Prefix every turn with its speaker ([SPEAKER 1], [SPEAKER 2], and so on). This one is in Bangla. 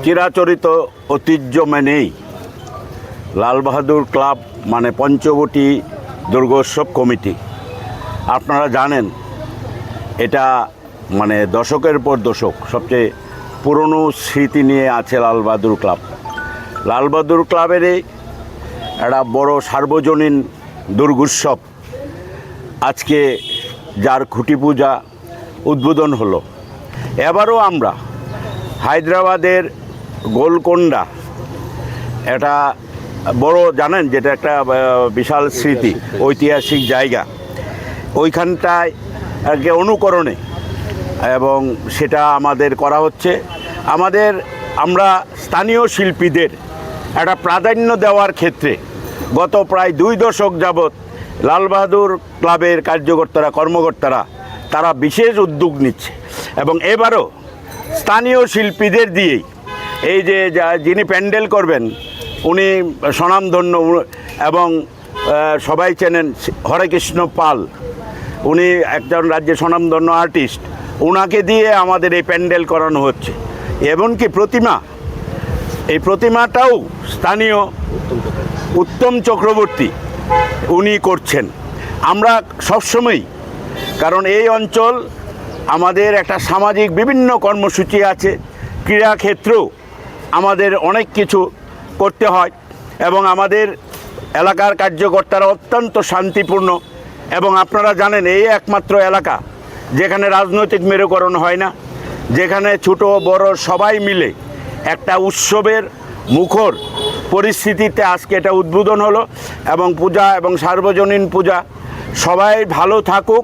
[SPEAKER 1] চিরাচরিত ঐতিহ্য মেনেই লাল বাহাদুর ক্লাব মানে পঞ্চবটি দুর্গোৎসব কমিটি, আপনারা জানেন এটা মানে দশকের পর দশক সবচেয়ে পুরনো স্মৃতি নিয়ে আছে লাল বাহাদুর ক্লাব। লাল বাহাদুর ক্লাবেরই একটা বড় সার্বজনীন দুর্গোৎসব আজকে যার খুঁটি পূজা উদ্বোধন হলো। এবারও আমরা হায়দ্রাবাদের গোলকোন্ডা, এটা বড় জানেন যেটা একটা বিশাল স্মৃতি ঐতিহাসিক জায়গা, ওইখানটায় অনুকরণে এবং সেটা আমাদের করা হচ্ছে। আমরা স্থানীয় শিল্পীদের একটা প্রাধান্য দেওয়ার ক্ষেত্রে গত প্রায় 2 দশক যাবৎ লাল বাহাদুর ক্লাবের কার্যকর্তারা কর্মকর্তারা তারা বিশেষ উদ্যোগ নিচ্ছে এবং এবারও স্থানীয় শিল্পীদের দিয়েই এই যে যিনি প্যান্ডেল করবেন উনি স্বনামধন্য এবং সবাই চেনেন হরেকৃষ্ণ পাল, উনি একজন রাজ্যের স্বনামধন্য আর্টিস্ট, ওনাকে দিয়ে আমাদের এই প্যান্ডেল করানো হচ্ছে। এমনকি এই প্রতিমাটাও স্থানীয় উত্তম চক্রবর্তী উনি করছেন। আমরা সবসময়ই, কারণ এই অঞ্চল আমাদের একটা সামাজিক বিভিন্ন কর্মসূচি আছে, ক্রীড়াক্ষেত্রেও আমাদের অনেক কিছু করতে হয় এবং আমাদের এলাকার কার্যকর্তারা অত্যন্ত শান্তিপূর্ণ এবং আপনারা জানেন এই একমাত্র এলাকা যেখানে রাজনৈতিক মেরুকরণ হয় না, যেখানে ছোট বড় সবাই মিলে একটা উৎসবের মুখর পরিস্থিতিতে আজকে এটা উদ্বোধন হলো এবং পূজা এবং সার্বজনীন পূজা সবাই ভালো থাকুক